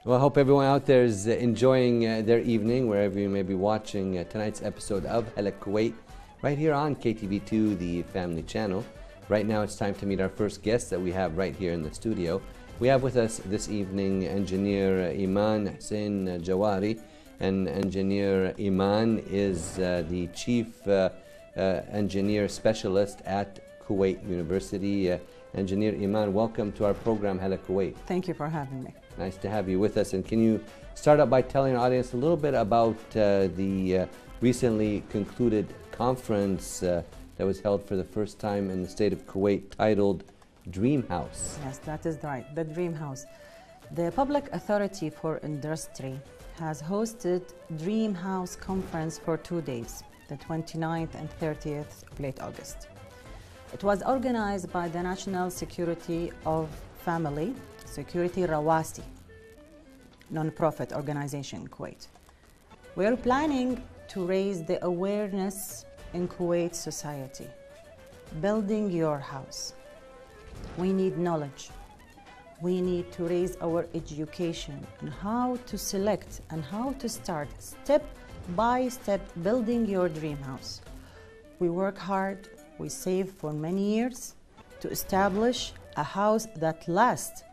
Well, I hope everyone out there is enjoying their evening, wherever you may be watching tonight's episode of Hello Kuwait, right here on KTV2, the family channel. Right now it's time to meet our first guest that we have right here in the studio. We have with us this evening engineer M.H.A Jawari, and engineer Iman is the chief engineer specialist at Kuwait University. Engineer Iman, welcome to our program, Hello Kuwait. Thank you for having me. Nice to have you with us. And can you start out by telling our audience a little bit about the recently concluded conference that was held for the first time in the state of Kuwait, titled Dream House? Yes, that is right, the Dream House. The Public Authority for Industry has hosted Dream House Conference for 2 days, the 29th and 30th of late August. It was organized by the National Security of Family Security Rawasi, non-profit organization in Kuwait. We are planning to raise the awareness in Kuwait society. Building your house. We need knowledge. We need to raise our education on how to select and how to start step by step building your dream house. We work hard, we save for many years to establish a house that lasts.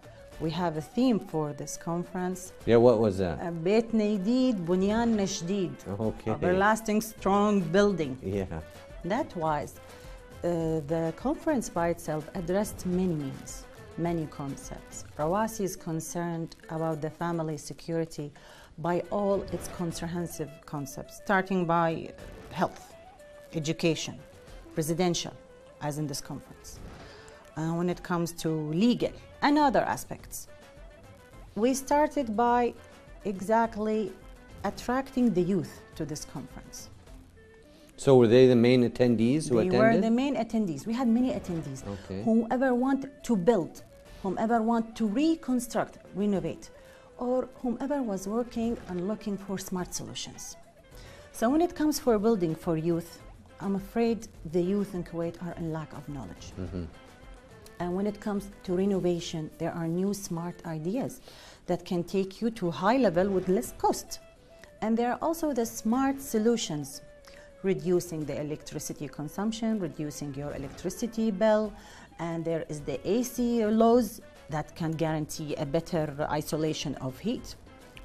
We have a theme for this conference. Yeah, what was that? بيتنا جديد بنياننا جديد. Okay. Everlasting strong building. Yeah. That was the conference by itself addressed many means, many concepts. Rawasi is concerned about the family security by all its comprehensive concepts, starting by health, education, residential, as in this conference. When it comes to legal and other aspects. We started by exactly attracting the youth to this conference. So were they the main attendees who attended? They were the main attendees. We had many attendees. Okay. Whomever want to build, whomever want to reconstruct, renovate, or whomever was working and looking for smart solutions. So when it comes for building for youth, I'm afraid the youth in Kuwait are in lack of knowledge. Mm-hmm. And when it comes to renovation, there are new smart ideas that can take you to high level with less cost. And there are also the smart solutions, reducing the electricity consumption, reducing your electricity bill, and there is the AC laws that can guarantee a better isolation of heat.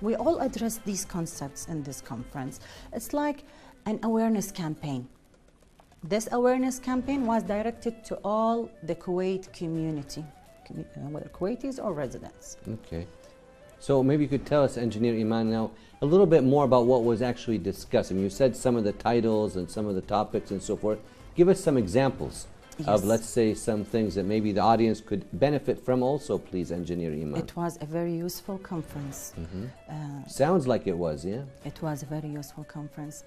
We all address these concepts in this conference. It's like an awareness campaign. This awareness campaign was directed to all the Kuwait community, whether Kuwaitis or residents. Okay. So maybe you could tell us, Engineer Iman, now a little bit more about what was actually discussed. I mean, you said some of the titles and some of the topics and so forth. Give us some examples of, let's say, some things that maybe the audience could benefit from also, please, Engineer Iman. It was a very useful conference. Mm-hmm. Sounds like it was, yeah? It was a very useful conference.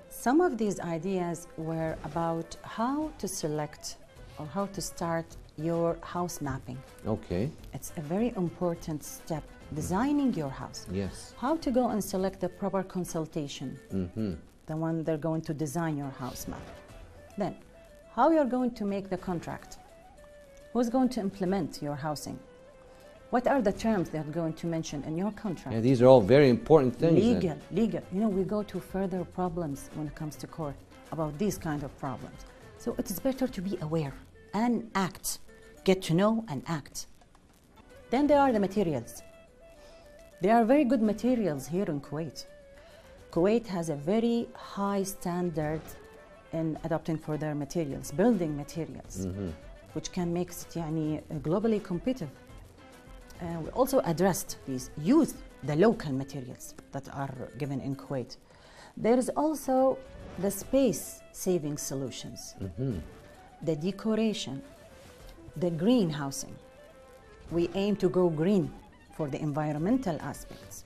Some of these ideas were about how to select or how to start your house mapping. Okay. It's a very important step, designing your house. Yes. How to go and select the proper consultation, the one they're going to design your house map. Then, how you're going to make the contract. Who's going to implement your housing? What are the terms they're going to mention in your contract? Yeah, these are all very important things. Legal. You know, we go to further problems when it comes to court about these kind of problems. So it is better to be aware and act. Get to know and act. Then there are the materials. There are very good materials here in Kuwait. Kuwait has a very high standard in adopting for their materials, building materials, which can make it globally competitive. We also addressed these, use the local materials that are given in Kuwait. There is also the space saving solutions, the decoration, the green housing. We aim to go green for the environmental aspects.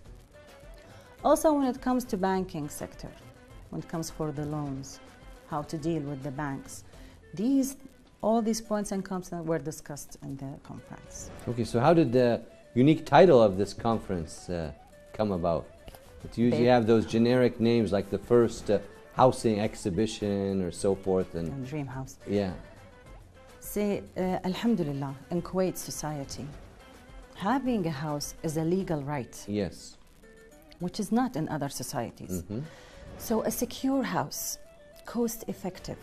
Also when it comes to banking sector, when it comes for the loans, how to deal with the banks. All these points and concepts were discussed in the conference. Okay, so how did the unique title of this conference come about? It's usually have those generic names like the first housing exhibition or so forth. And Dream House. Yeah. Say, Alhamdulillah, in Kuwait society, Having a house is a legal right, Yes. which is not in other societies. So a secure house, cost effective,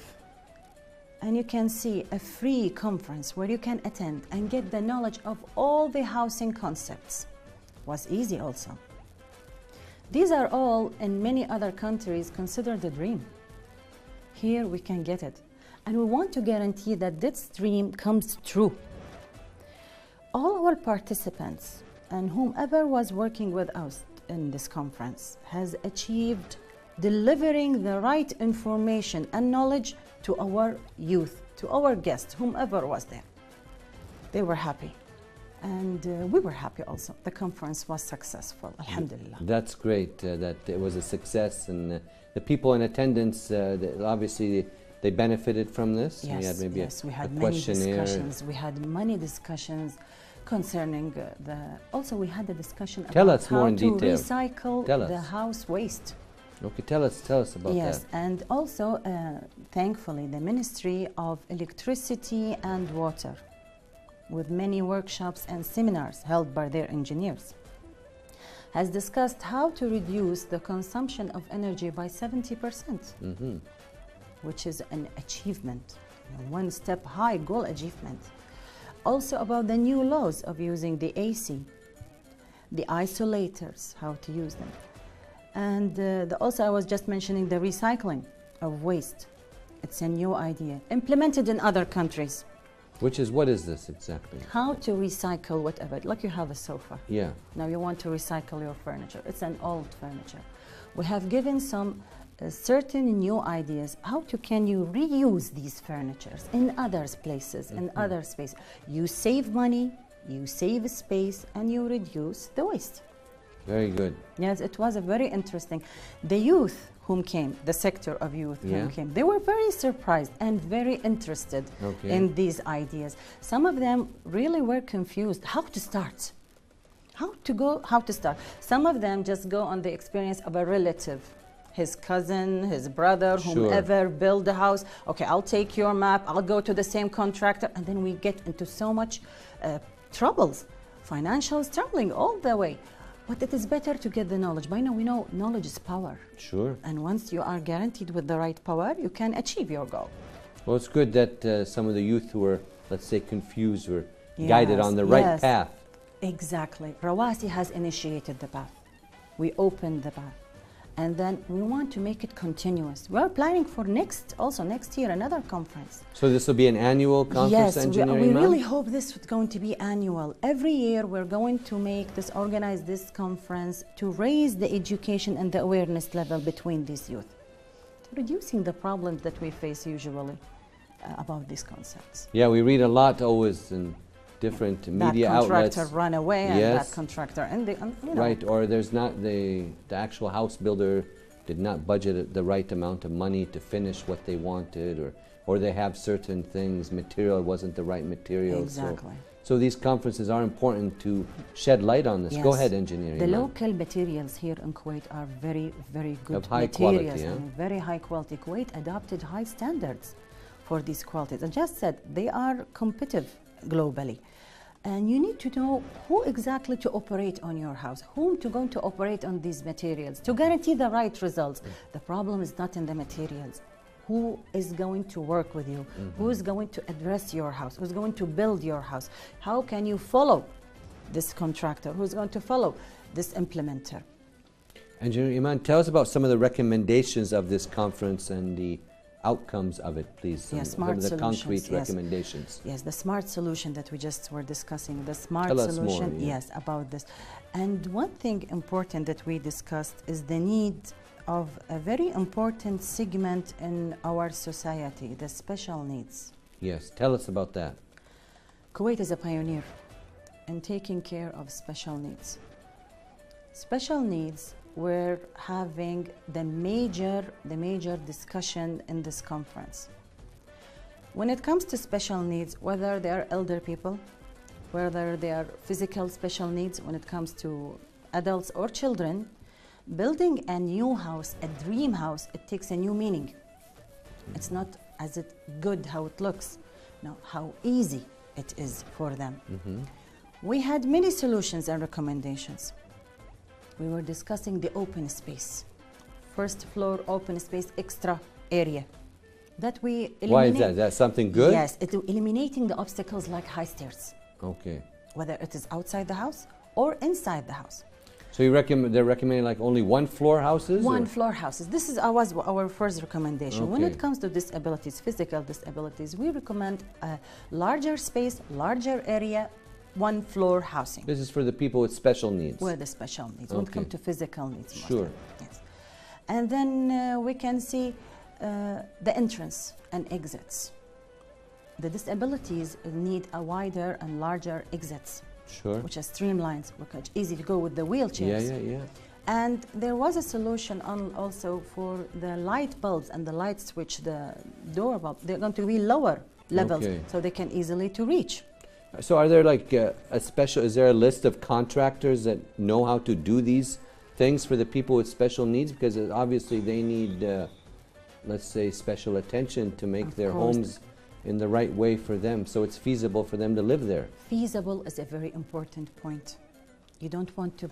and you can see a free conference where you can attend and get the knowledge of all the housing concepts was easy also. These are all in many other countries considered a dream. Here we can get it, and we want to guarantee that this dream comes true. All our participants and whomever was working with us in this conference has achieved delivering the right information and knowledge to our youth, to our guests, whomever was there. They were happy, and we were happy also. The conference was successful, alhamdulillah. That's great that it was a success, and the people in attendance, obviously they benefited from this. Yes, we had maybe yes, we had a many questionnaire. discussions. We had many discussions concerning the. Also, we had a discussion Tell about us more how in to detail. recycle Tell us. the house waste. Okay, tell us about Yes, that. and also, thankfully, the Ministry of Electricity and Water, with many workshops and seminars held by their engineers, has discussed how to reduce the consumption of energy by 70%, which is an achievement, one step high goal achievement. Also about the new laws of using the AC, the isolators, how to use them. And also I was just mentioning the recycling of waste. It's a new idea, implemented in other countries. What is this exactly? How to recycle whatever, like you have a sofa. Yeah. Now you want to recycle your furniture. It's an old furniture. We have given some certain new ideas. Can you reuse these furnitures in other places, in other spaces? You save money, you save space, and you reduce the waste. Very good. Yes, it was a very interesting. The youth whom came, the sector of youth whom came, they were very surprised and very interested in these ideas. Some of them really were confused how to start, how to start. Some of them just go on the experience of a relative, his cousin, his brother, whomever build a house. Okay, I'll take your map, I'll go to the same contractor, and then we get into so much troubles, financial struggling all the way. But it is better to get the knowledge. By now we know knowledge is power. Sure. And once you are guaranteed with the right power, you can achieve your goal. Well, it's good that some of the youth who were, let's say, confused were guided on the right path. Exactly. Rawasi has initiated the path. We opened the path. And then we want to make it continuous. We are planning for next year, another conference. So this will be an annual conference, Engineering? Yes, we really hope this is going to be annual. Every year we're going to organize this conference to raise the education and the awareness level between these youth, reducing the problems that we face usually about these concepts. Yeah, we read a lot always in different media outlets. That contractor run away, and that contractor, and you know. Right, or there's not the actual house builder did not budget the right amount of money to finish what they wanted, or they have certain things, material wasn't the right material. Exactly. So these conferences are important to shed light on this. Yes. Go ahead, Engineer. The local materials here in Kuwait are very, very good of high materials, quality, and very high quality. Kuwait adopted high standards for these qualities. I just said they are competitive globally. And you need to know who exactly to operate on your house, whom to go to operate on these materials to guarantee the right results. The problem is not in the materials. Who is going to work with you? Who is going to address your house? Who's going to build your house? How can you follow this contractor? Who's going to follow this implementer? Engineer Iman, tell us about some of the recommendations of this conference and the outcomes of it, please. Yes, some of the concrete recommendations. Yes, the smart solution that we just were discussing, the smart Tell us solution, more, yes, about this. And one thing important that we discussed is the need of a very important segment in our society, the special needs. Yes, tell us about that. Kuwait is a pioneer in taking care of special needs. Special needs, we're having the major discussion in this conference. When it comes to special needs, whether they are elder people, whether they are physical special needs, when it comes to adults or children, building a new house, a dream house, it takes a new meaning. It's not as it good how it looks, no, how easy it is for them. We had many solutions and recommendations. We were discussing the open space. First floor open space, extra area. That we eliminate. Why is that? Is that something good? Yes, eliminating the obstacles like high stairs. Okay. Whether it is outside the house or inside the house. So they're recommending like only one floor houses? One floor houses. This is our first recommendation. When Okay. it comes to disabilities, physical disabilities, we recommend a larger space, larger area, one floor housing. This is for the people with special needs. With the special needs. When it Okay. comes to physical needs. Sure. Yes. And then we can see the entrance and exits. The disabilities need a wider and larger exits, Sure. which is streamlined, which is easy to go with the wheelchairs. Yeah. And there was a solution also for the light bulbs and the light switch, the door bulb. They're going to be lower levels, Okay. so they can easily to reach. So are there like is there a list of contractors that know how to do these things for the people with special needs? Because obviously they need, let's say, special attention to make Of their course. homes in the right way for them, so it's feasible for them to live there. Feasible is a very important point. You don't want to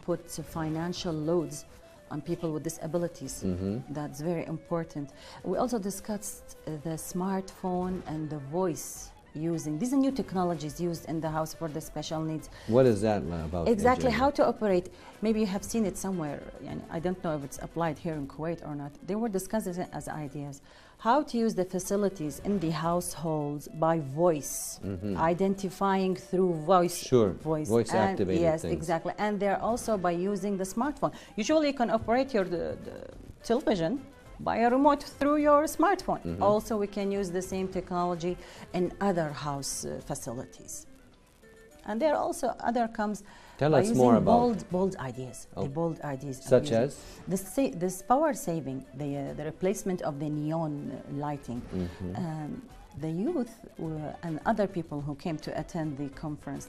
put financial loads on people with disabilities. That's very important. We also discussed the smartphone and the voice using. These are new technologies used in the house for the special needs. What is that about? Exactly AJ? how to operate. Maybe you have seen it somewhere. I don't know if it's applied here in Kuwait or not. They were discussing it as ideas. How to use the facilities in the households by voice, identifying through voice. Sure, voice voice and activated yes, things. exactly. And they're also by using the smartphone. Usually you can operate your the television by a remote through your smartphone. Also, we can use the same technology in other house facilities. And there are also other comes Tell by us using more about bold ideas. Oh. The bold ideas. are Such using. as? This power saving, the replacement of the neon lighting. The youth and other people who came to attend the conference,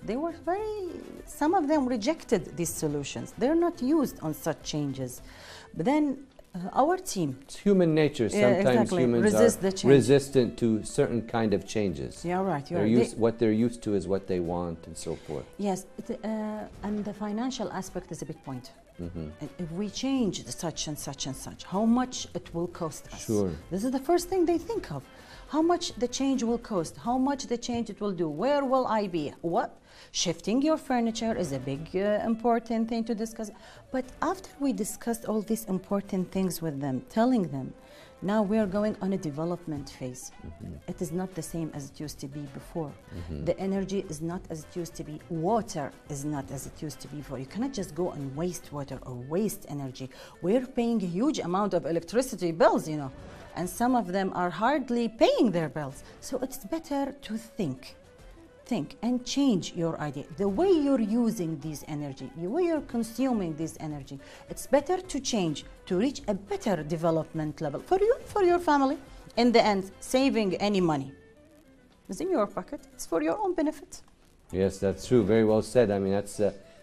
some of them rejected these solutions. They're not used on such changes. But then our team. It's human nature. Sometimes exactly. humans Resist are the change. resistant to certain kind of changes. Yeah, right. What they're used to is what they want and so forth. Yes, and the financial aspect is a big point. If we change such and such and such, how much it will cost us? Sure. This is the first thing they think of. How much the change will cost? How much the change it will do? Where will I be? What? Shifting your furniture is a big important thing to discuss. But after we discussed all these important things with them, telling them, now we are going on a development phase. It is not the same as it used to be before. The energy is not as it used to be. Water is not as it used to be before. You cannot just go and waste water or waste energy. We're paying a huge amount of electricity bills, and some of them are hardly paying their bills. So it's better to think and change your idea. The way you're using this energy, the way you're consuming this energy, it's better to change to reach a better development level for you, for your family. In the end, saving any money is in your pocket. It's for your own benefit. Yes, that's true. Very well said. I mean, that's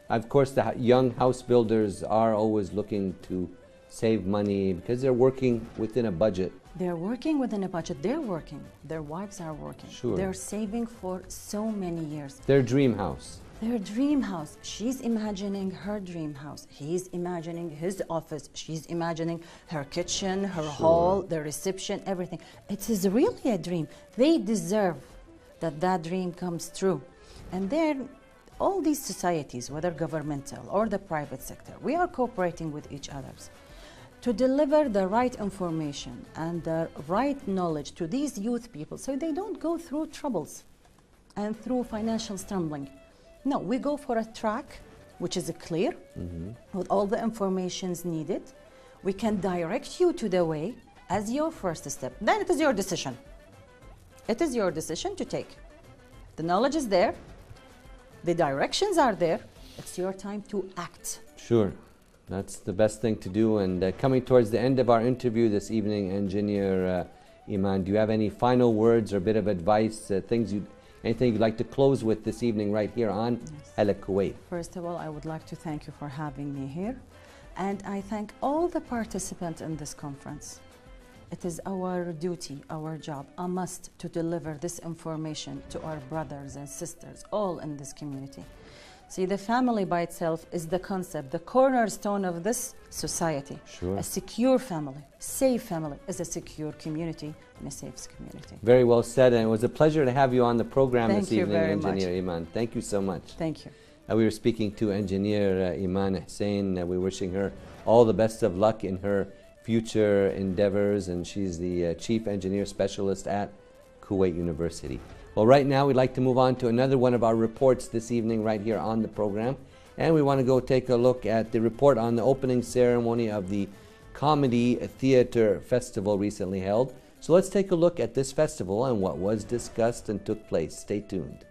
of course the young house builders are always looking to save money because they're working within a budget. They're working within a budget. They're working. Their wives are working. Sure. They're saving for so many years. Their dream house. Their dream house. She's imagining her dream house. He's imagining his office. She's imagining her kitchen, her hall, the reception, everything. It is really a dream. They deserve that dream comes true. And then all these societies, whether governmental or the private sector, we are cooperating with each other to deliver the right information and the right knowledge to these youth people so they don't go through troubles and through financial stumbling. No, we go for a track which is clear with all the informations needed. We can direct you to the way as your first step. Then it is your decision. It is your decision to take. The knowledge is there. The directions are there. It's your time to act. Sure. That's the best thing to do. And coming towards the end of our interview this evening, Engineer Iman, do you have any final words or bit of advice, anything you'd like to close with this evening right here on Hala Kuwait? First of all, I would like to thank you for having me here. And I thank all the participants in this conference. It is our duty, our job, a must to deliver this information to our brothers and sisters, all in this community. See, the family by itself is the concept, the cornerstone of this society. Sure. A secure family, safe family is a secure community and a safe community. Very well said, and it was a pleasure to have you on the program Thank this you evening, very much. Engineer Iman. Thank you so much. Thank you. We were speaking to Engineer M.H.A. We're wishing her all the best of luck in her future endeavors, and she's the Chief Engineer Specialist at Kuwait University. Well, right now we'd like to move on to another one of our reports this evening right here on the program, and we want to go take a look at the report on the opening ceremony of the Comedy Theater Festival recently held. So let's take a look at this festival and what was discussed and took place. Stay tuned.